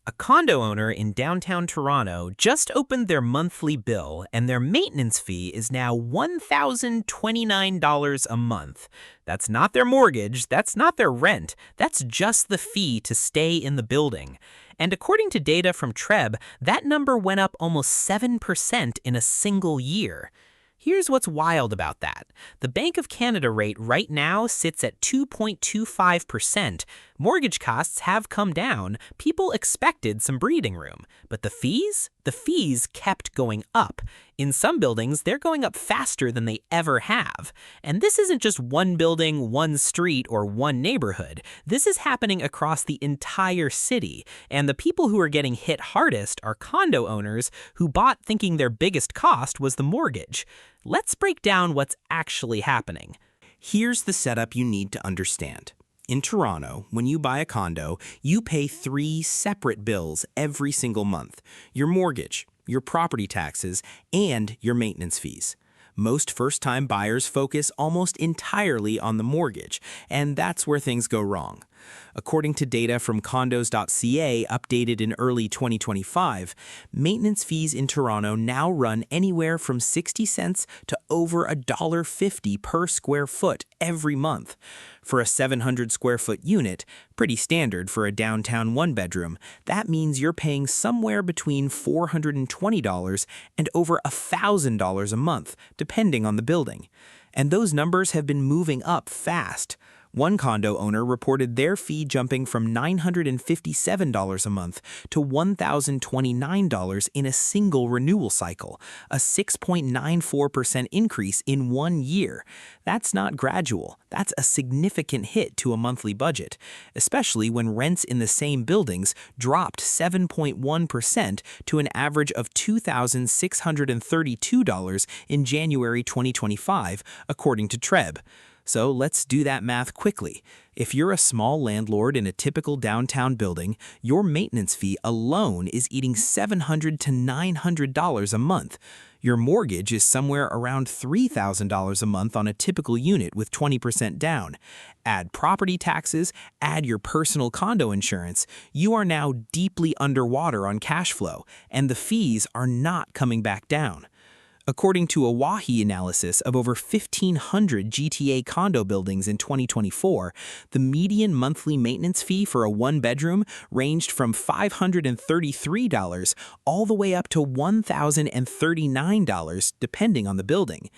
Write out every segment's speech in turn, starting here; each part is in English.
A condo owner in downtown Toronto just opened their monthly bill, and their maintenance fee is now $1,029 a month. That's not their mortgage, that's not their rent, that's just the fee to stay in the building. And according to data from TREB, that number went up almost 7% in a single year. Here's what's wild about that. The Bank of Canada rate right now sits at 2.25%. Mortgage costs have come down. People expected some breathing room. But the fees? The fees kept going up. In some buildings, they're going up faster than they ever have. And this isn't just one building, one street, or one neighborhood. This is happening across the entire city. And the people who are getting hit hardest are condo owners who bought thinking their biggest cost was the mortgage. Let's break down what's actually happening. Here's the setup you need to understand. In Toronto, when you buy a condo, you pay 3 separate bills every single month: your mortgage, your property taxes, and your maintenance fees. Most first-time buyers focus almost entirely on the mortgage, and that's where things go wrong. According to data from condos.ca updated in early 2025, maintenance fees in Toronto now run anywhere from 60 cents to over $1.50 per square foot every month. For a 700 square foot unit, pretty standard for a downtown one-bedroom, that means you're paying somewhere between $420 and over $1,000 a month, depending on the building. And those numbers have been moving up fast. One condo owner reported their fee jumping from $957 a month to $1,029 in a single renewal cycle, a 6.94% increase in 1 year. That's not gradual. That's a significant hit to a monthly budget, especially when rents in the same buildings dropped 7.1% to an average of $2,632 in January 2025, according to TREB. So let's do that math quickly. If you're a small landlord in a typical downtown building, your maintenance fee alone is eating $700 to $900 a month. Your mortgage is somewhere around $3,000 a month on a typical unit with 20% down. Add property taxes, add your personal condo insurance, you are now deeply underwater on cash flow, and the fees are not coming back down. According to a WAHI analysis of over 1,500 GTA condo buildings in 2024, the median monthly maintenance fee for a one-bedroom ranged from $533 all the way up to $1,039, depending on the building.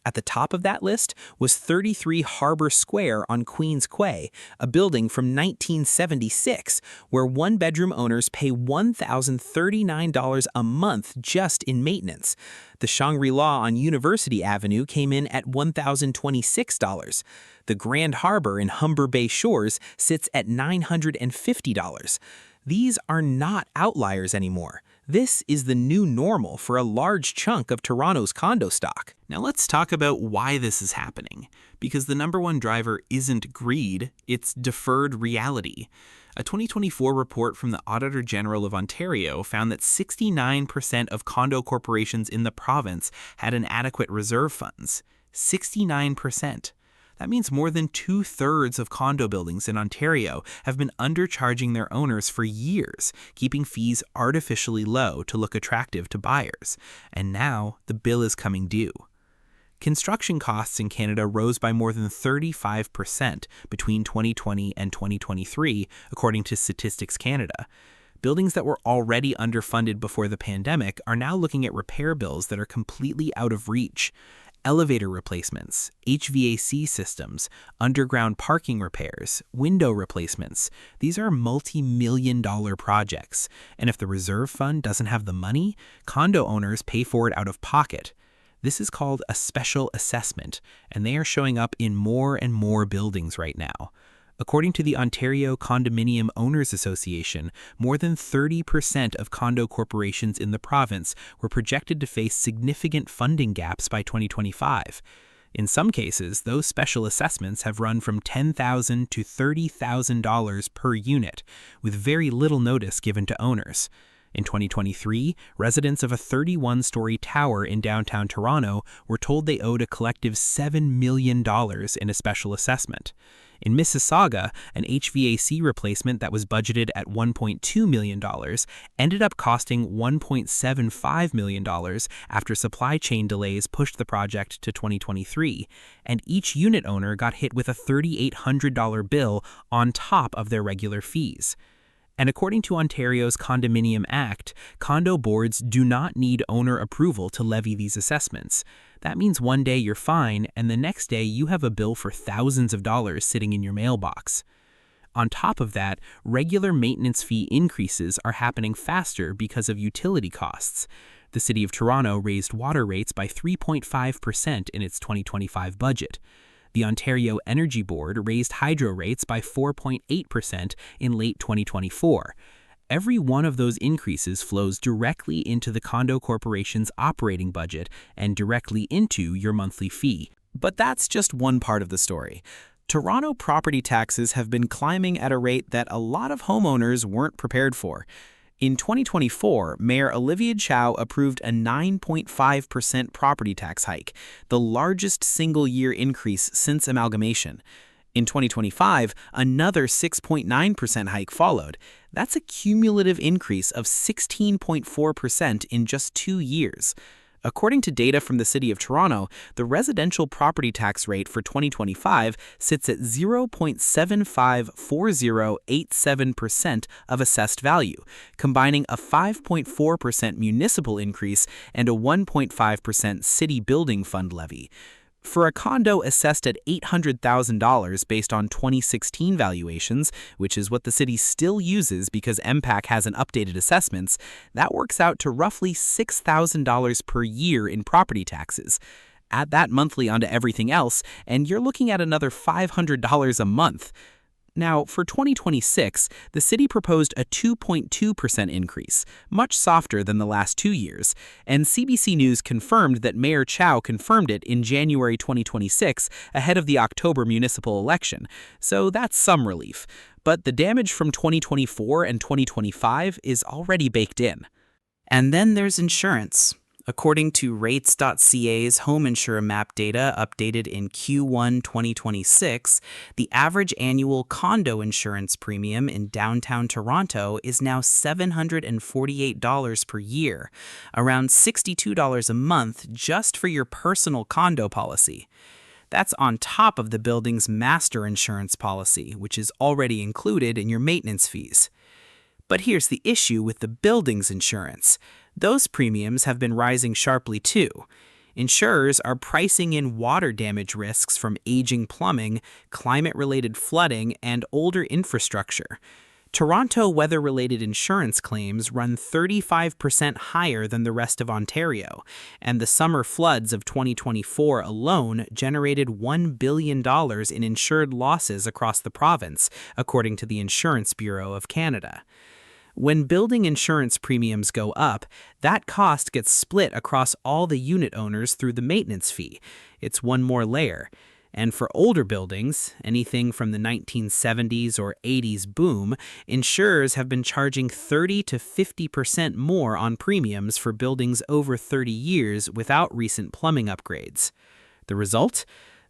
At the top of that list was 33 Harbor Square on Queens Quay, a building from 1976, where one-bedroom owners pay $1,039 a month just in maintenance. The Shangri-La on University Avenue came in at $1,026. The Grand Harbor in Humber Bay Shores sits at $950. These are not outliers anymore. This is the new normal for a large chunk of Toronto's condo stock. Now let's talk about why this is happening, because the number one driver isn't greed, it's deferred reality. A 2024 report from the Auditor General of Ontario found that 69% of condo corporations in the province had inadequate reserve funds. 69%. That means more than 2/3 of condo buildings in Ontario have been undercharging their owners for years, keeping fees artificially low to look attractive to buyers. And now the bill is coming due. Construction costs in Canada rose by more than 35% between 2020 and 2023, according to Statistics Canada. Buildings that were already underfunded before the pandemic are now looking at repair bills that are completely out of reach. Elevator replacements, HVAC systems, underground parking repairs, window replacements. These are multi-million-dollar projects, and if the reserve fund doesn't have the money, condo owners pay for it out of pocket. This is called a special assessment, and they are showing up in more and more buildings right now. According to the Ontario Condominium Owners Association, more than 30% of condo corporations in the province were projected to face significant funding gaps by 2025. In some cases, those special assessments have run from $10,000 to $30,000 per unit, with very little notice given to owners. In 2023, residents of a 31-story tower in downtown Toronto were told they owed a collective $7 million in a special assessment. In Mississauga, an HVAC replacement that was budgeted at $1.2 million ended up costing $1.75 million after supply chain delays pushed the project to 2023, and each unit owner got hit with a $3,800 bill on top of their regular fees. And according to Ontario's Condominium Act, condo boards do not need owner approval to levy these assessments. That means one day you're fine, and the next day you have a bill for thousands of dollars sitting in your mailbox. On top of that, regular maintenance fee increases are happening faster because of utility costs. The City of Toronto raised water rates by 3.5% in its 2025 budget. The Ontario Energy Board raised hydro rates by 4.8% in late 2024. Every one of those increases flows directly into the condo corporation's operating budget and directly into your monthly fee. But that's just one part of the story. Toronto property taxes have been climbing at a rate that a lot of homeowners weren't prepared for. In 2024, Mayor Olivia Chow approved a 9.5% property tax hike, the largest single-year increase since amalgamation. In 2025, another 6.9% hike followed. That's a cumulative increase of 16.4% in just 2 years. According to data from the City of Toronto, the residential property tax rate for 2025 sits at 0.754087% of assessed value, combining a 5.4% municipal increase and a 1.5% city building fund levy. For a condo assessed at $800,000 based on 2016 valuations, which is what the city still uses because MPAC hasn't updated assessments, that works out to roughly $6,000 per year in property taxes. Add that monthly onto everything else, and you're looking at another $500 a month. Now, for 2026, the city proposed a 2.2% increase, much softer than the last 2 years, and CBC News confirmed that Mayor Chow confirmed it in January 2026 ahead of the October municipal election, so that's some relief. But the damage from 2024 and 2025 is already baked in. And then there's insurance. According to Rates.ca's home insurer map data updated in Q1 2026, the average annual condo insurance premium in downtown Toronto is now $748 per year, around $62 a month just for your personal condo policy. That's on top of the building's master insurance policy, which is already included in your maintenance fees. But here's the issue with the building's insurance. Those premiums have been rising sharply too. Insurers are pricing in water damage risks from aging plumbing, climate-related flooding, and older infrastructure. Toronto weather-related insurance claims run 35% higher than the rest of Ontario, and the summer floods of 2024 alone generated $1 billion in insured losses across the province, according to the Insurance Bureau of Canada. When building insurance premiums go up, that cost gets split across all the unit owners through the maintenance fee. It's one more layer. And for older buildings, anything from the 1970s or 80s boom, insurers have been charging 30 to 50% more on premiums for buildings over 30 years without recent plumbing upgrades. The result?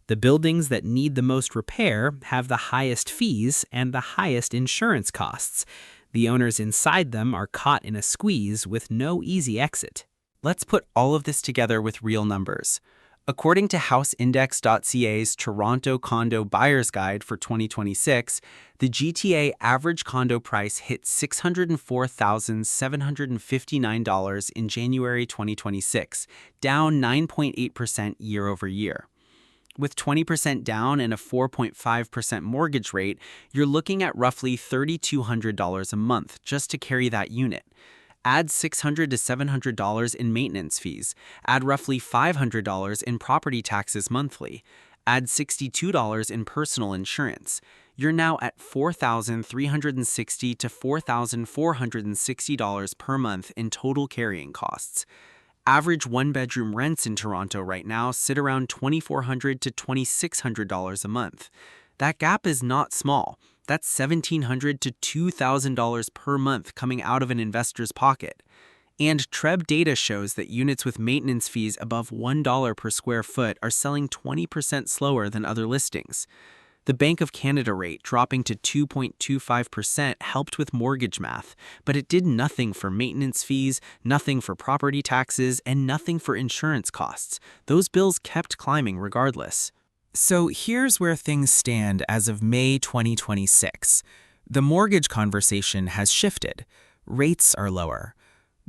The buildings that need the most repair have the highest fees and the highest insurance costs. The owners inside them are caught in a squeeze with no easy exit. Let's put all of this together with real numbers. According to houseindex.ca's Toronto Condo Buyer's Guide for 2026, the GTA average condo price hit $604,759 in January 2026, down 9.8% year over year. With 20% down and a 4.5% mortgage rate, you're looking at roughly $3,200 a month just to carry that unit. Add $600 to $700 in maintenance fees. Add roughly $500 in property taxes monthly. Add $62 in personal insurance. You're now at $4,360 to $4,460 per month in total carrying costs. Average one-bedroom rents in Toronto right now sit around $2,400 to $2,600 a month. That gap is not small. That's $1,700 to $2,000 per month coming out of an investor's pocket. And TREB data shows that units with maintenance fees above $1 per square foot are selling 20% slower than other listings. The Bank of Canada rate dropping to 2.25% helped with mortgage math, but it did nothing for maintenance fees, nothing for property taxes, and nothing for insurance costs. Those bills kept climbing regardless. So here's where things stand as of May 2026. The mortgage conversation has shifted. Rates are lower.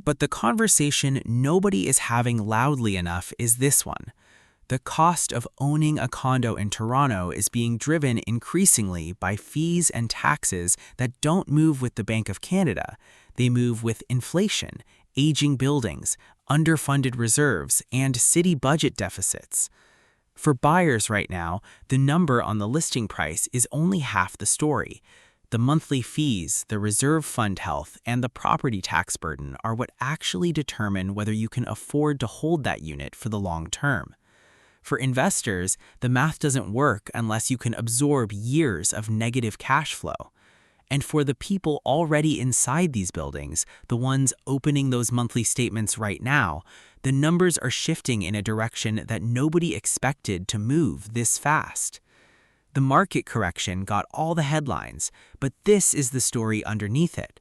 But the conversation nobody is having loudly enough is this one. The cost of owning a condo in Toronto is being driven increasingly by fees and taxes that don't move with the Bank of Canada. They move with inflation, aging buildings, underfunded reserves, and city budget deficits. For buyers right now, the number on the listing price is only half the story. The monthly fees, the reserve fund health, and the property tax burden are what actually determine whether you can afford to hold that unit for the long term. For investors, the math doesn't work unless you can absorb years of negative cash flow. And for the people already inside these buildings, the ones opening those monthly statements right now, the numbers are shifting in a direction that nobody expected to move this fast. The market correction got all the headlines, but this is the story underneath it.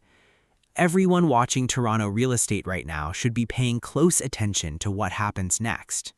Everyone watching Toronto real estate right now should be paying close attention to what happens next.